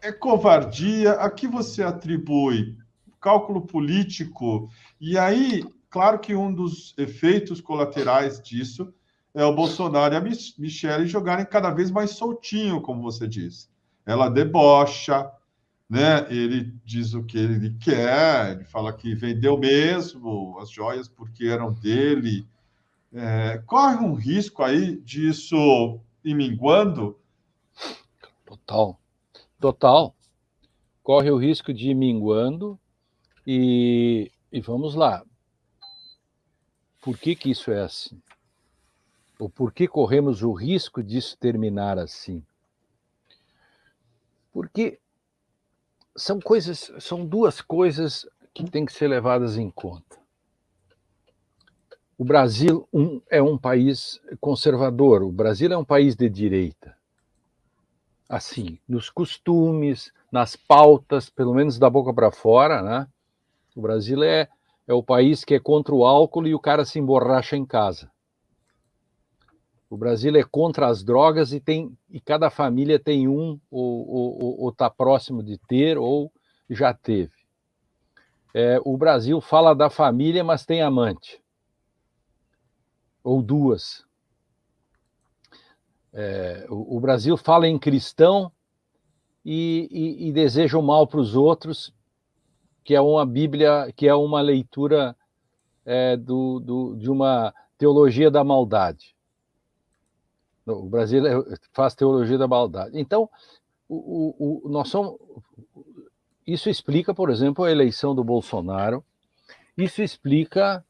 é covardia? A que você atribui? Cálculo político? E aí, claro que um dos efeitos colaterais disso é o Bolsonaro e a Michelle jogarem cada vez mais soltinho, como você disse. Ela debocha, né? Ele diz o que ele quer, ele fala que vendeu mesmo as joias porque eram dele. Corre um risco aí disso ir minguando? Total. Total. Corre o risco de ir minguando e vamos lá. Por que isso é assim? Ou por que corremos o risco disso terminar assim? Porque são duas coisas que têm que ser levadas em conta. O Brasil é um país conservador, o Brasil é um país de direita. Assim, nos costumes, nas pautas, pelo menos da boca para fora, né? O Brasil é o país que é contra o álcool e o cara se emborracha em casa. O Brasil é contra as drogas e cada família tem um, ou está próximo de ter, ou já teve. O Brasil fala da família, mas tem amante. Ou duas. O Brasil fala em cristão e deseja o mal para os outros, que é uma Bíblia, que é uma leitura de uma teologia da maldade. O Brasil faz teologia da maldade. Então, nós somos. Isso explica, por exemplo, a eleição do Bolsonaro. Isso explica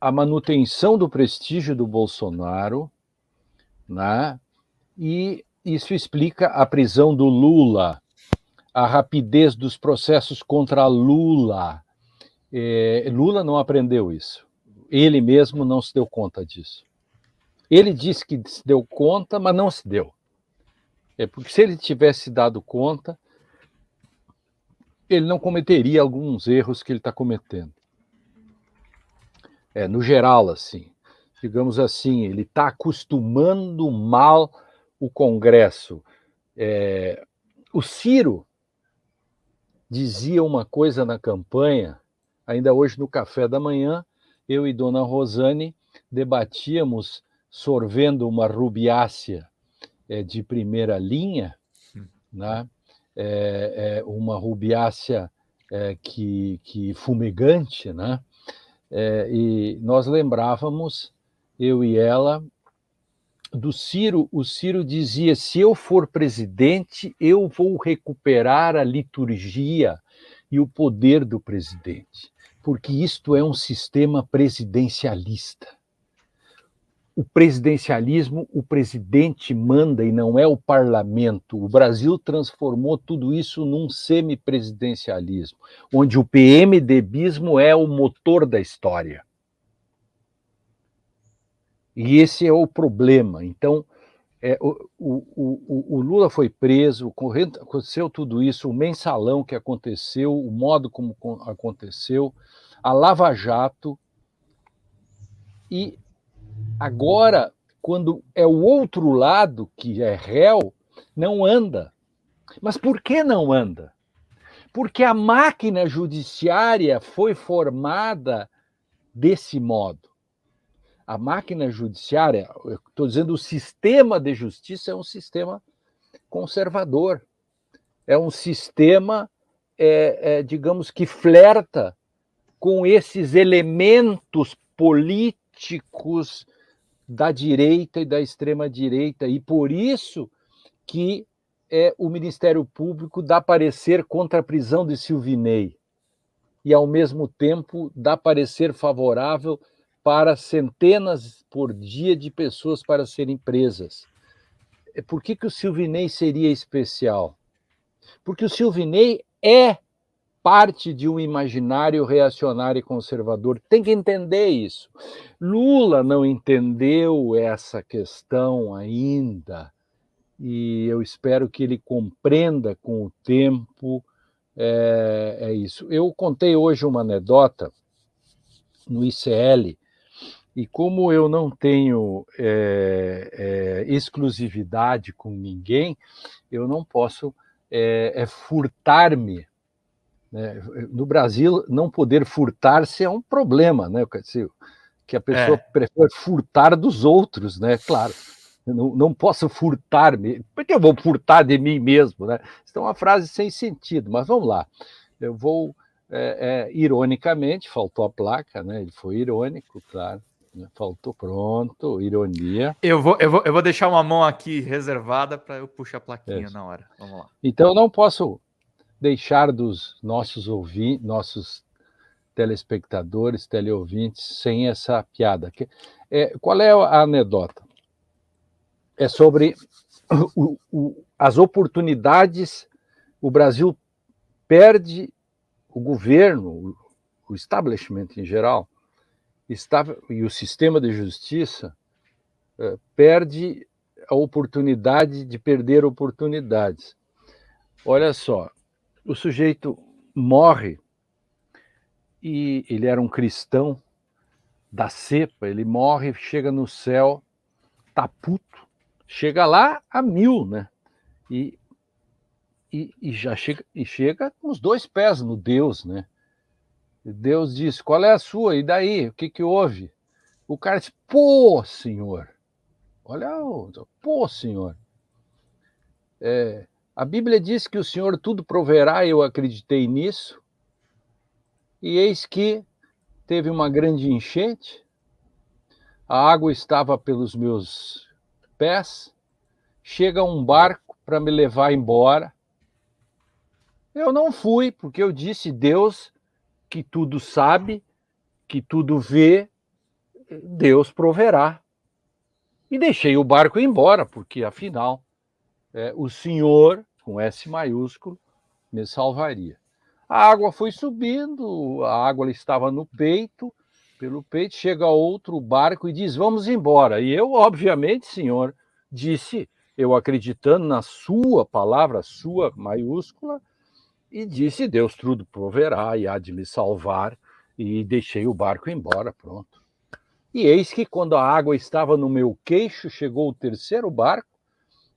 a manutenção do prestígio do Bolsonaro, né? E isso explica a prisão do Lula, a rapidez dos processos contra Lula. Lula não aprendeu isso. Ele mesmo não se deu conta disso. Ele disse que se deu conta, mas não se deu. Porque se ele tivesse dado conta, ele não cometeria alguns erros que ele está cometendo. No geral, assim, digamos assim, ele está acostumando mal o Congresso. O Ciro dizia uma coisa na campanha, ainda hoje no café da manhã, eu e Dona Rosane debatíamos, sorvendo uma rubiácea de primeira linha, né? Uma rubiácea que fumegante, né? E nós lembrávamos, eu e ela, do Ciro. O Ciro dizia: se eu for presidente, eu vou recuperar a liturgia e o poder do presidente, porque isto é um sistema presidencialista. O presidencialismo, o presidente manda e não é o parlamento. O Brasil transformou tudo isso num semipresidencialismo, onde o PMDBismo é o motor da história. E esse é o problema. Então, o Lula foi preso, aconteceu tudo isso, o mensalão que aconteceu, o modo como aconteceu, a Lava Jato, e agora, quando é o outro lado que é réu, não anda. Mas por que não anda? Porque a máquina judiciária foi formada desse modo. A máquina judiciária, eu estou dizendo, o sistema de justiça é um sistema conservador. É um sistema, digamos, que flerta com esses elementos políticos da direita e da extrema-direita, e por isso que o Ministério Público dá parecer contra a prisão de Silvinei e, ao mesmo tempo, dá parecer favorável para centenas por dia de pessoas para serem presas. Por que o Silvinei seria especial? Porque o Silvinei é parte de um imaginário reacionário e conservador. Tem que entender isso. Lula não entendeu essa questão ainda, e eu espero que ele compreenda com o tempo. Isso. Eu contei hoje uma anedota no ICL, e como eu não tenho exclusividade com ninguém, eu não posso é furtar-me. Né? No Brasil, não poder furtar-se é um problema, né? Que a pessoa prefere furtar dos outros, né? Claro, não posso furtar-me. Por que eu vou furtar de mim mesmo, né? Isso é uma frase sem sentido, mas vamos lá. Eu vou, ironicamente, faltou a placa, né? Ele foi irônico, claro. Faltou, pronto, ironia. Eu vou deixar uma mão aqui reservada para eu puxar a plaquinha na hora. Vamos lá. Então, eu não posso deixar dos nossos telespectadores, teleouvintes, sem essa piada. Qual é a anedota? É sobre as oportunidades. O Brasil perde, o governo, o establishment em geral, e o sistema de justiça perde a oportunidade de perder oportunidades. Olha só, o sujeito morre, e ele era um cristão da cepa, ele morre, chega no céu, tá puto, chega lá a 1000, né? E já chega com os 2 pés no Deus, né? E Deus diz: qual é a sua? E daí? O que houve? O cara diz: pô, senhor, olha, pô, senhor, a Bíblia diz que o Senhor tudo proverá, eu acreditei nisso, e eis que teve uma grande enchente, a água estava pelos meus pés, chega um barco para me levar embora. Eu não fui, porque eu disse: Deus, que tudo sabe, que tudo vê, Deus proverá. E deixei o barco ir embora, porque, afinal, o Senhor, com S maiúsculo, me salvaria. A água foi subindo, a água estava no peito, pelo peito, chega outro barco e diz: vamos embora. E eu, obviamente, Senhor, disse, eu acreditando na sua palavra, sua maiúscula, e disse: Deus tudo proverá e há de me salvar, e deixei o barco embora, pronto. E eis que, quando a água estava no meu queixo, chegou o terceiro barco,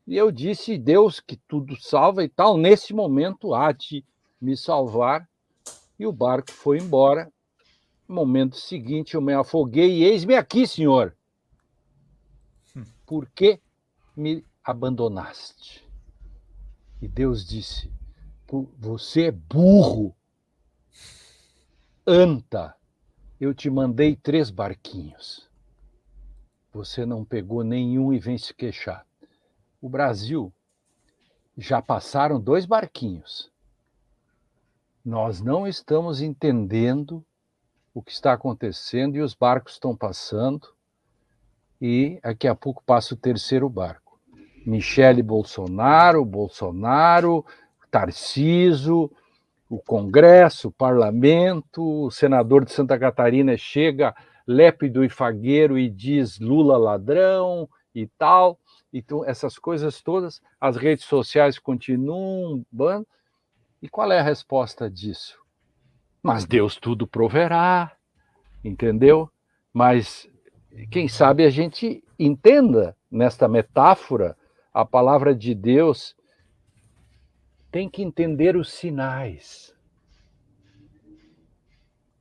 e eu disse: Deus que tudo salva e tal, nesse momento há de me salvar, e o barco foi embora. No momento seguinte eu me afoguei, e eis-me aqui, Senhor. Por que me abandonaste? E Deus disse: você é burro. Anta, eu te mandei 3 barquinhos. Você não pegou nenhum e vem se queixar. O Brasil já passaram 2 barquinhos. Nós não estamos entendendo o que está acontecendo, e os barcos estão passando, e daqui a pouco passa o terceiro barco. Michele Bolsonaro, Tarcísio, o Congresso, o Parlamento, o senador de Santa Catarina chega lépido e fagueiro e diz Lula ladrão e tal. Então, essas coisas todas, as redes sociais continuam. E qual é a resposta disso? Mas Deus tudo proverá, entendeu? Mas quem sabe a gente entenda nesta metáfora a palavra de Deus. Tem que entender os sinais.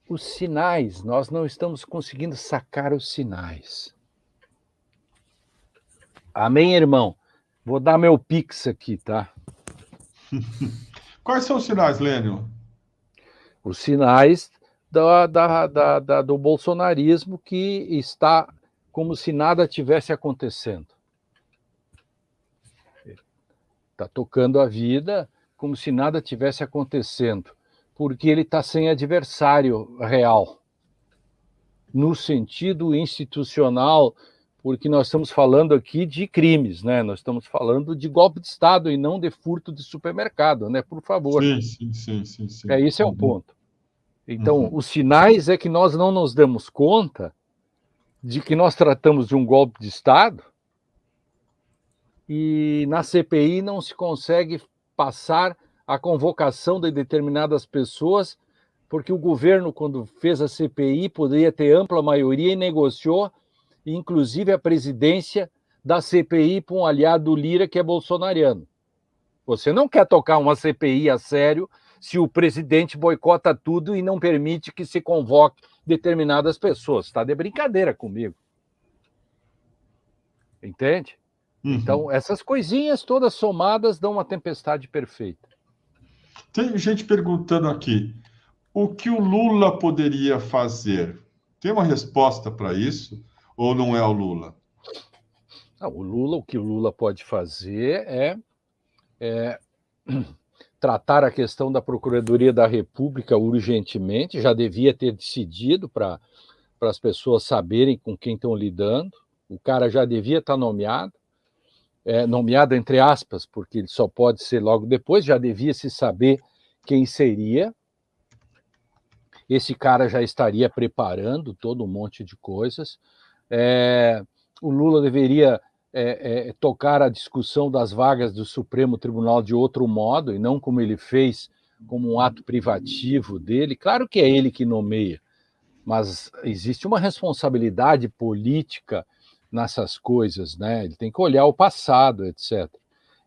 Os sinais, nós não estamos conseguindo sacar os sinais. Amém, irmão? Vou dar meu pix aqui, tá? Quais são os sinais, Lênio? Os sinais do bolsonarismo, que está como se nada tivesse acontecendo. Está tocando a vida como se nada tivesse acontecendo, porque ele está sem adversário real, no sentido institucional, porque nós estamos falando aqui de crimes, né? Nós estamos falando de golpe de Estado e não de furto de supermercado, né? Por favor. Sim. Esse é o ponto. Então, os sinais é que nós não nos damos conta de que nós tratamos de um golpe de Estado, e na CPI não se consegue passar a convocação de determinadas pessoas, porque o governo, quando fez a CPI, poderia ter ampla maioria e negociou, inclusive, a presidência da CPI para um aliado do Lira, que é bolsonariano. Você não quer tocar uma CPI a sério se o presidente boicota tudo e não permite que se convoque determinadas pessoas. Está de brincadeira comigo. Entende? Então, essas coisinhas todas somadas dão uma tempestade perfeita. Tem gente perguntando aqui, o que o Lula poderia fazer? Tem uma resposta para isso? Ou não é o Lula? O que o Lula pode fazer é tratar a questão da Procuradoria da República urgentemente, já devia ter decidido para as pessoas saberem com quem estão lidando, o cara já devia estar nomeado, nomeado entre aspas, porque ele só pode ser logo depois, já devia se saber quem seria, esse cara já estaria preparando todo um monte de coisas, o Lula deveria tocar a discussão das vagas do Supremo Tribunal de outro modo, e não como ele fez, como um ato privativo dele. Claro que é ele que nomeia, mas existe uma responsabilidade política nessas coisas, né? Ele tem que olhar o passado, etc.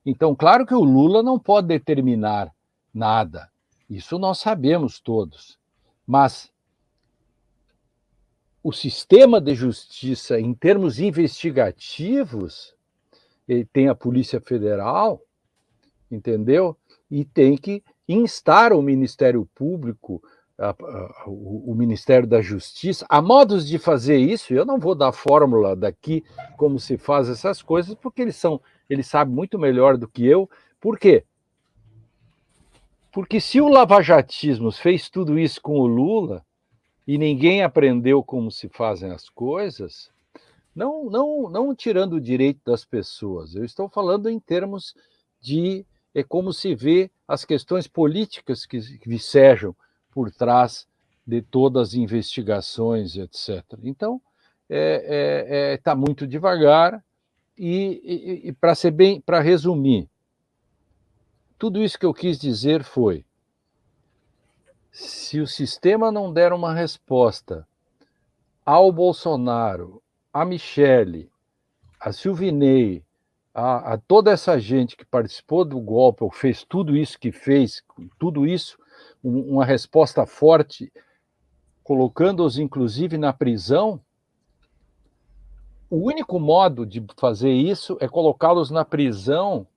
Então, claro que o Lula não pode determinar nada, isso nós sabemos todos, mas o sistema de justiça, em termos investigativos, ele tem a Polícia Federal, entendeu? E tem que instar o Ministério Público, o Ministério da Justiça, há modos de fazer isso. Eu não vou dar fórmula daqui como se faz essas coisas, porque eles sabem muito melhor do que eu. Por quê? Porque se o lavajatismo fez tudo isso com o Lula, e ninguém aprendeu como se fazem as coisas, não tirando o direito das pessoas, eu estou falando em termos de como se vê as questões políticas que vicejam por trás de todas as investigações, etc. Então, está muito devagar, e para resumir, tudo isso que eu quis dizer foi: se o sistema não der uma resposta ao Bolsonaro, a Michele, a Silvinei, a toda essa gente que participou do golpe, ou fez tudo isso que fez, tudo isso, uma resposta forte, colocando-os inclusive na prisão, o único modo de fazer isso é colocá-los na prisão,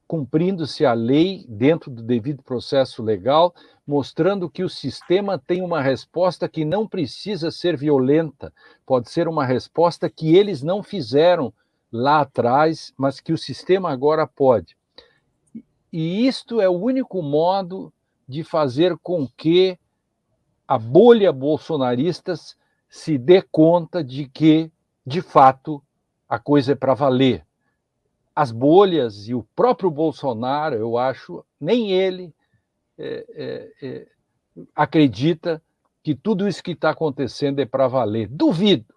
cumprindo-se a lei dentro do devido processo legal, mostrando que o sistema tem uma resposta que não precisa ser violenta, pode ser uma resposta que eles não fizeram lá atrás, mas que o sistema agora pode. E isto é o único modo de fazer com que a bolha bolsonarista se dê conta de que, de fato, a coisa é para valer. As bolhas e o próprio Bolsonaro, eu acho, nem ele acredita que tudo isso que está acontecendo é para valer. Duvido.